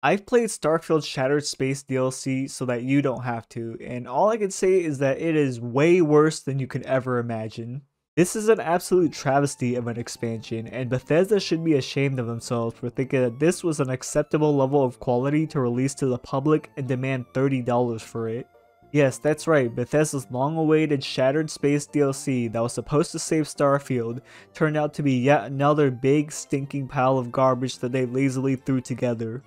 I've played Starfield Shattered Space DLC so that you don't have to, and all I can say is that it is way worse than you could ever imagine. This is an absolute travesty of an expansion, and Bethesda should be ashamed of themselves for thinking that this was an acceptable level of quality to release to the public and demand $30 for it. Yes, that's right, Bethesda's long-awaited Shattered Space DLC that was supposed to save Starfield turned out to be yet another big stinking pile of garbage that they lazily threw together.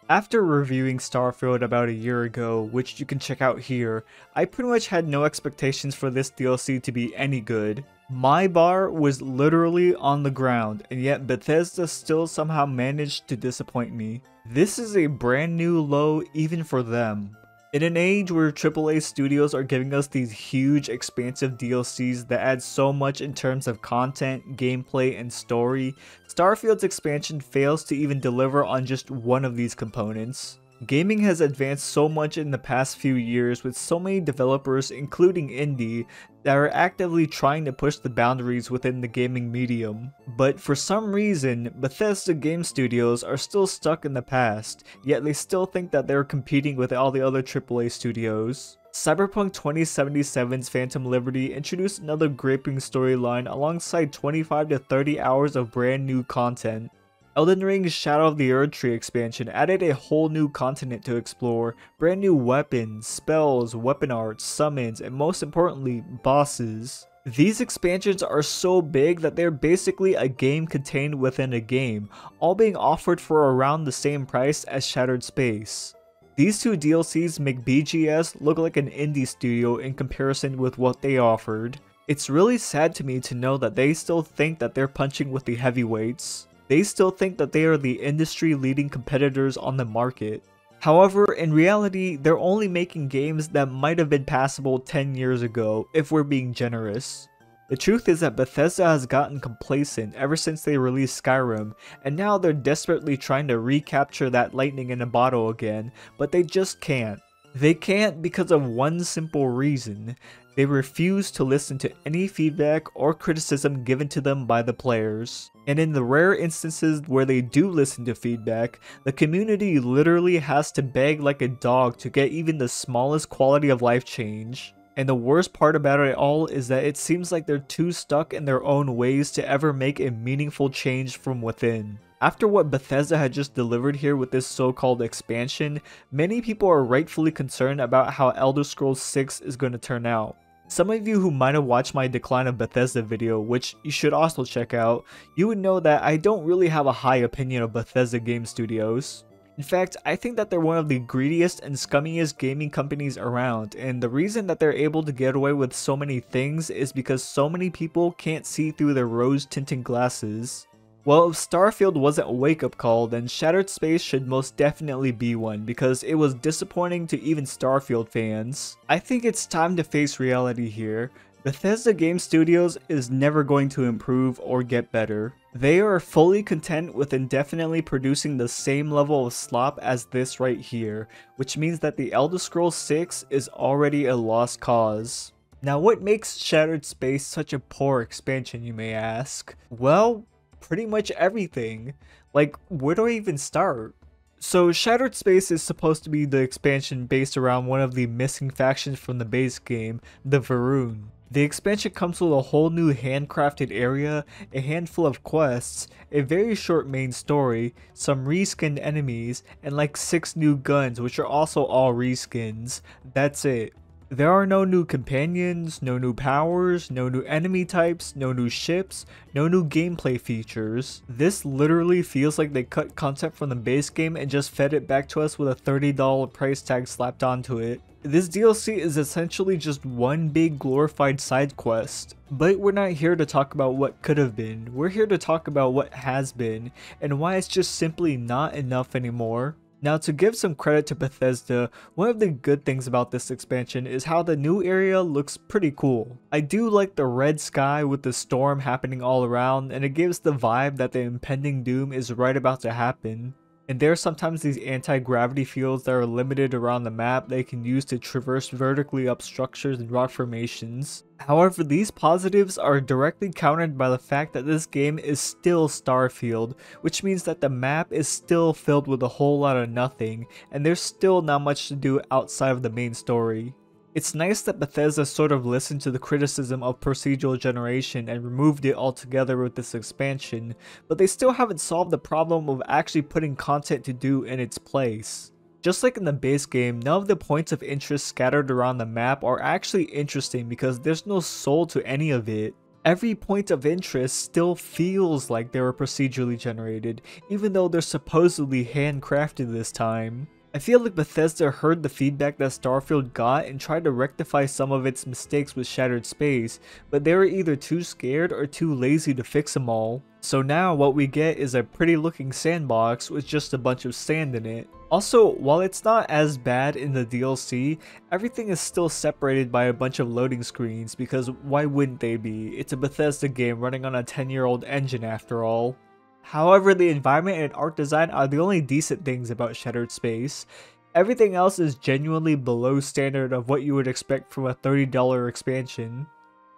After reviewing Starfield about a year ago, which you can check out here, I pretty much had no expectations for this DLC to be any good. My bar was literally on the ground, and yet Bethesda still somehow managed to disappoint me. This is a brand new low even for them. In an age where AAA studios are giving us these huge expansive DLCs that add so much in terms of content, gameplay, and story, Starfield's expansion fails to even deliver on just one of these components. Gaming has advanced so much in the past few years with so many developers, including indie, that are actively trying to push the boundaries within the gaming medium. But for some reason, Bethesda game studios are still stuck in the past, yet they still think that they're competing with all the other AAA studios. Cyberpunk 2077's Phantom Liberty introduced another gripping storyline alongside 25 to 30 hours of brand new content. Elden Ring's Shadow of the Erdtree expansion added a whole new continent to explore, brand new weapons, spells, weapon arts, summons, and most importantly, bosses. These expansions are so big that they're basically a game contained within a game, all being offered for around the same price as Shattered Space. These two DLCs make BGS look like an indie studio in comparison with what they offered. It's really sad to me to know that they still think that they're punching with the heavyweights. They still think that they are the industry-leading competitors on the market. However, in reality, they're only making games that might have been passable 10 years ago, if we're being generous. The truth is that Bethesda has gotten complacent ever since they released Skyrim, and now they're desperately trying to recapture that lightning in a bottle again, but they just can't. They can't because of one simple reason. They refuse to listen to any feedback or criticism given to them by the players. And in the rare instances where they do listen to feedback, the community literally has to beg like a dog to get even the smallest quality of life change. And the worst part about it all is that it seems like they're too stuck in their own ways to ever make a meaningful change from within. After what Bethesda had just delivered here with this so-called expansion, many people are rightfully concerned about how Elder Scrolls 6 is going to turn out. Some of you who might have watched my Decline of Bethesda video, which you should also check out, you would know that I don't really have a high opinion of Bethesda game studios. In fact, I think that they're one of the greediest and scummiest gaming companies around, and the reason that they're able to get away with so many things is because so many people can't see through their rose-tinted glasses. Well, if Starfield wasn't a wake-up call, then Shattered Space should most definitely be one, because it was disappointing to even Starfield fans. I think it's time to face reality here. Bethesda Game Studios is never going to improve or get better. They are fully content with indefinitely producing the same level of slop as this right here, which means that the Elder Scrolls 6 is already a lost cause. Now, what makes Shattered Space such a poor expansion, you may ask? Well, pretty much everything. Like, where do I even start? So Shattered Space is supposed to be the expansion based around one of the missing factions from the base game, the Varun. The expansion comes with a whole new handcrafted area, a handful of quests, a very short main story, some reskinned enemies, and like 6 new guns which are also all reskins. That's it. There are no new companions, no new powers, no new enemy types, no new ships, no new gameplay features. This literally feels like they cut content from the base game and just fed it back to us with a $30 price tag slapped onto it. This DLC is essentially just one big glorified side quest. But we're not here to talk about what could have been, we're here to talk about what has been, and why it's just simply not enough anymore. Now, to give some credit to Bethesda, one of the good things about this expansion is how the new area looks pretty cool. I do like the red sky with the storm happening all around, and it gives the vibe that the impending doom is right about to happen. And there are sometimes these anti-gravity fields that are limited around the map they can use to traverse vertically up structures and rock formations. However, these positives are directly countered by the fact that this game is still Starfield, which means that the map is still filled with a whole lot of nothing, and there's still not much to do outside of the main story. It's nice that Bethesda sort of listened to the criticism of procedural generation and removed it altogether with this expansion, but they still haven't solved the problem of actually putting content to do in its place. Just like in the base game, none of the points of interest scattered around the map are actually interesting because there's no soul to any of it. Every point of interest still feels like they were procedurally generated, even though they're supposedly handcrafted this time. I feel like Bethesda heard the feedback that Starfield got and tried to rectify some of its mistakes with Shattered Space, but they were either too scared or too lazy to fix them all. So now what we get is a pretty looking sandbox with just a bunch of sand in it. Also, while it's not as bad in the DLC, everything is still separated by a bunch of loading screens because why wouldn't they be? It's a Bethesda game running on a 10-year-old engine after all. However, the environment and art design are the only decent things about Shattered Space. Everything else is genuinely below standard of what you would expect from a $30 expansion.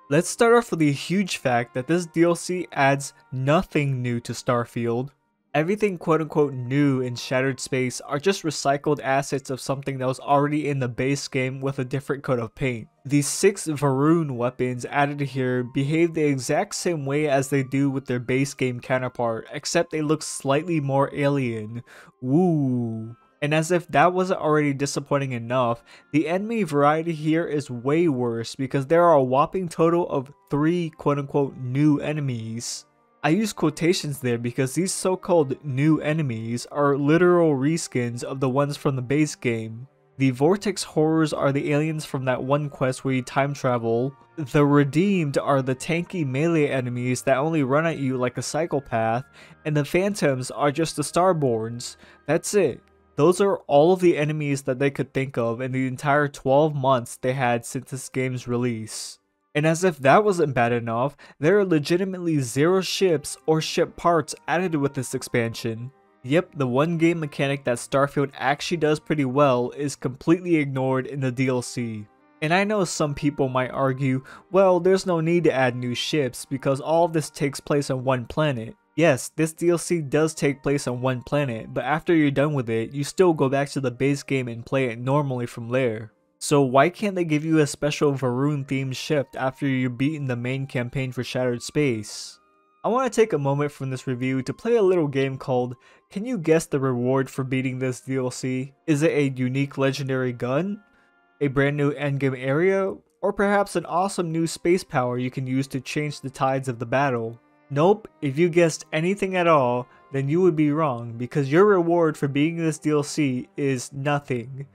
Let's start off with the huge fact that this DLC adds nothing new to Starfield. Everything quote-unquote new in Shattered Space are just recycled assets of something that was already in the base game with a different coat of paint. These 6 Varun weapons added here behave the exact same way as they do with their base game counterpart, except they look slightly more alien. Woo! And as if that wasn't already disappointing enough, the enemy variety here is way worse because there are a whopping total of 3 quote-unquote new enemies. I use quotations there because these so-called new enemies are literal reskins of the ones from the base game. The Vortex Horrors are the aliens from that one quest where you time travel. The Redeemed are the tanky melee enemies that only run at you like a psychopath, and the Phantoms are just the Starborns. That's it. Those are all of the enemies that they could think of in the entire 12 months they had since this game's release. And as if that wasn't bad enough, there are legitimately 0 ships or ship parts added with this expansion. Yep, the one game mechanic that Starfield actually does pretty well is completely ignored in the DLC. And I know some people might argue, well, there's no need to add new ships because all of this takes place on one planet. Yes, this DLC does take place on one planet, but after you're done with it, you still go back to the base game and play it normally from there. So why can't they give you a special Varun themed shift after you've beaten the main campaign for Shattered Space? I want to take a moment from this review to play a little game called Can You Guess the Reward for Beating This DLC? Is it a unique legendary gun? A brand new endgame area? Or perhaps an awesome new space power you can use to change the tides of the battle? Nope, if you guessed anything at all, then you would be wrong because your reward for beating this DLC is nothing.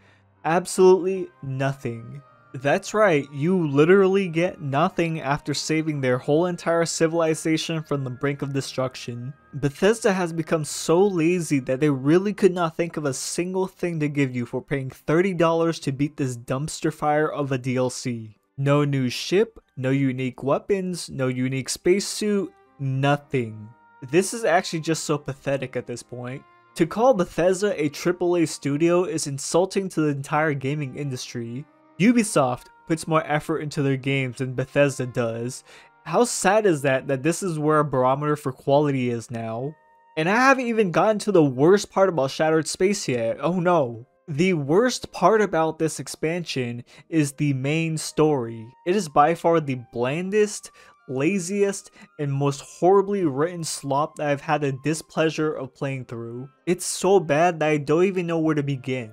Absolutely nothing. That's right, you literally get nothing after saving their whole entire civilization from the brink of destruction. Bethesda has become so lazy that they really could not think of a single thing to give you for paying $30 to beat this dumpster fire of a DLC. No new ship, no unique weapons, no unique spacesuit, nothing. This is actually just so pathetic at this point. To call Bethesda a AAA studio is insulting to the entire gaming industry. Ubisoft puts more effort into their games than Bethesda does. How sad is that this is where a barometer for quality is now? And I haven't even gotten to the worst part about Shattered Space yet. Oh no. The worst part about this expansion is the main story. It is by far the blandest, laziest, and most horribly written slop that I've had the displeasure of playing through. It's so bad that I don't even know where to begin.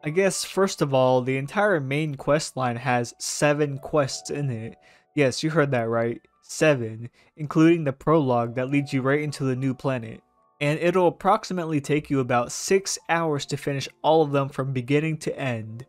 I guess first of all, the entire main quest line has 7 quests in it. Yes, you heard that right, 7, including the prologue that leads you right into the new planet. And it'll approximately take you about 6 hours to finish all of them from beginning to end.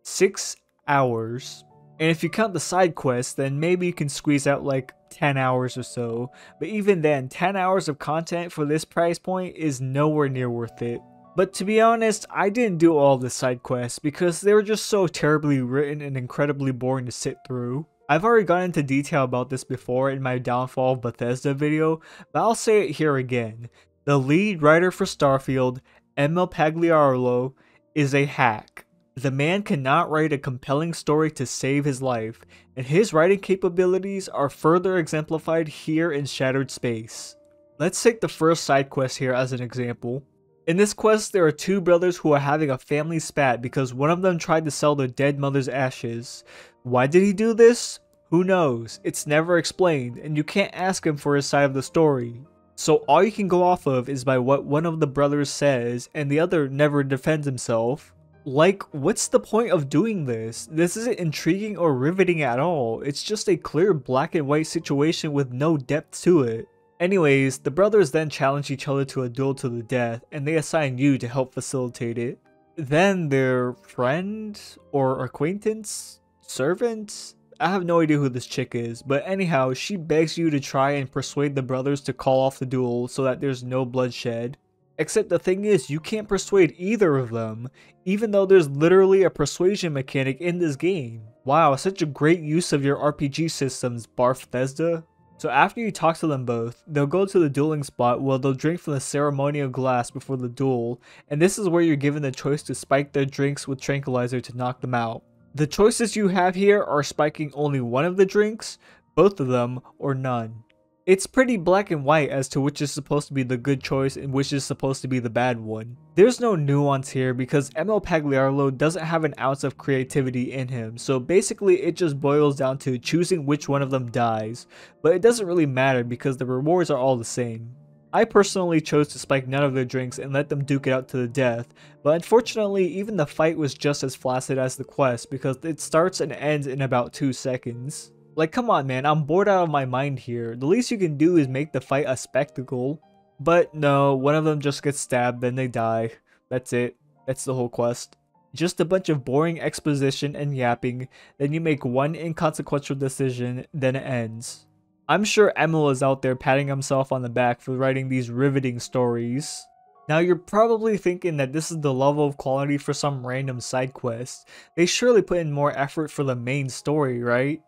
6 hours. And if you count the side quests, then maybe you can squeeze out like 10 hours or so. But even then, 10 hours of content for this price point is nowhere near worth it. But to be honest, I didn't do all the side quests because they were just so terribly written and incredibly boring to sit through. I've already gone into detail about this before in my Downfall of Bethesda video, but I'll say it here again. The lead writer for Starfield Emil Pagliarolo is a hack. The man cannot write a compelling story to save his life, and his writing capabilities are further exemplified here in Shattered Space. Let's take the first side quest here as an example. In this quest, there are two brothers who are having a family spat because one of them tried to sell their dead mother's ashes. Why did he do this? Who knows? It's never explained, and you can't ask him for his side of the story. So all you can go off of is by what one of the brothers says, and the other never defends himself. Like, what's the point of doing this? This isn't intriguing or riveting at all. It's just a clear black and white situation with no depth to it. Anyways, the brothers then challenge each other to a duel to the death, and they assign you to help facilitate it. Then their friend or acquaintance? Servant? I have no idea who this chick is, but anyhow, she begs you to try and persuade the brothers to call off the duel so that there's no bloodshed. Except the thing is, you can't persuade either of them, even though there's literally a persuasion mechanic in this game. Wow, such a great use of your RPG systems, Barfthesda. So after you talk to them both, they'll go to the dueling spot where they'll drink from the ceremonial glass before the duel, and this is where you're given the choice to spike their drinks with tranquilizer to knock them out. The choices you have here are spiking only one of the drinks, both of them, or none. It's pretty black and white as to which is supposed to be the good choice and which is supposed to be the bad one. There's no nuance here because Emil Pagliarolo doesn't have an ounce of creativity in him, so basically it just boils down to choosing which one of them dies, but it doesn't really matter because the rewards are all the same. I personally chose to spike none of their drinks and let them duke it out to the death, but unfortunately even the fight was just as flaccid as the quest because it starts and ends in about 2 seconds. Like, come on man, I'm bored out of my mind here. The least you can do is make the fight a spectacle. But no, one of them just gets stabbed, then they die. That's it. That's the whole quest. Just a bunch of boring exposition and yapping, then you make one inconsequential decision, then it ends. I'm sure Emil is out there patting himself on the back for writing these riveting stories. Now you're probably thinking that this is the level of quality for some random side quest. They surely put in more effort for the main story, right?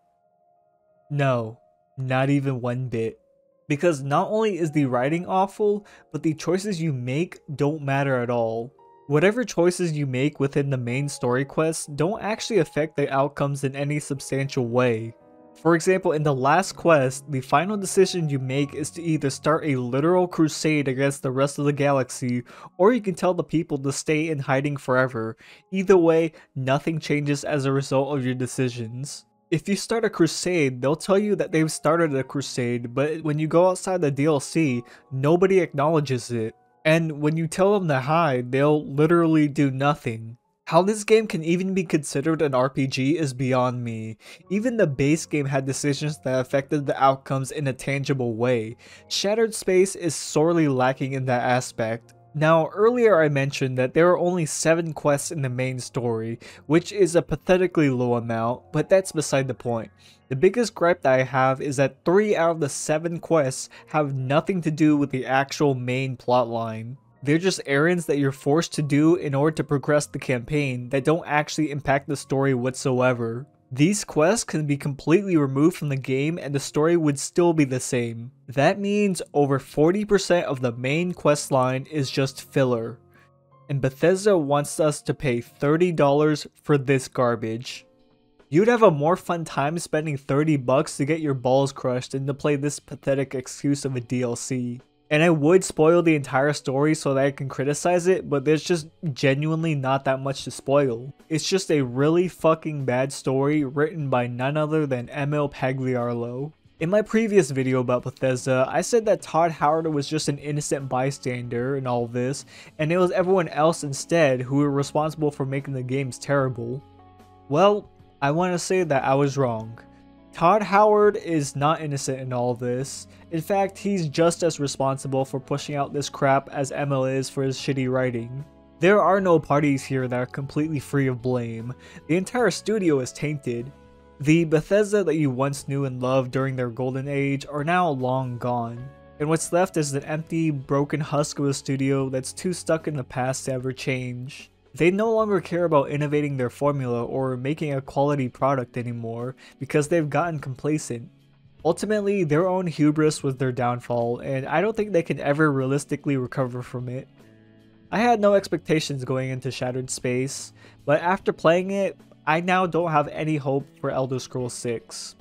No, not even one bit. Because not only is the writing awful, but the choices you make don't matter at all. Whatever choices you make within the main story quests don't actually affect the outcomes in any substantial way. For example, in the last quest, the final decision you make is to either start a literal crusade against the rest of the galaxy, or you can tell the people to stay in hiding forever. Either way, nothing changes as a result of your decisions. If you start a crusade, they'll tell you that they've started a crusade, but when you go outside the DLC, nobody acknowledges it. And when you tell them to hide, they'll literally do nothing. How this game can even be considered an RPG is beyond me. Even the base game had decisions that affected the outcomes in a tangible way. Shattered Space is sorely lacking in that aspect. Now, earlier I mentioned that there are only 7 quests in the main story, which is a pathetically low amount, but that's beside the point. The biggest gripe that I have is that 3 out of the 7 quests have nothing to do with the actual main plotline. They're just errands that you're forced to do in order to progress the campaign that don't actually impact the story whatsoever. These quests can be completely removed from the game and the story would still be the same. That means over 40% of the main quest line is just filler. And Bethesda wants us to pay $30 for this garbage. You'd have a more fun time spending $30 to get your balls crushed than to play this pathetic excuse of a DLC. And I would spoil the entire story so that I can criticize it, but there's just genuinely not that much to spoil. It's just a really fucking bad story written by none other than Emil Pagliarolo. In my previous video about Bethesda, I said that Todd Howard was just an innocent bystander in all this, and it was everyone else instead who were responsible for making the games terrible. Well, I want to say that I was wrong. Todd Howard is not innocent in all this. In fact, he's just as responsible for pushing out this crap as Emil is for his shitty writing. There are no parties here that are completely free of blame. The entire studio is tainted. The Bethesda that you once knew and loved during their golden age are now long gone. And what's left is an empty, broken husk of a studio that's too stuck in the past to ever change. They no longer care about innovating their formula or making a quality product anymore because they've gotten complacent. Ultimately, their own hubris was their downfall, and I don't think they can ever realistically recover from it. I had no expectations going into Shattered Space, but after playing it, I now don't have any hope for Elder Scrolls 6.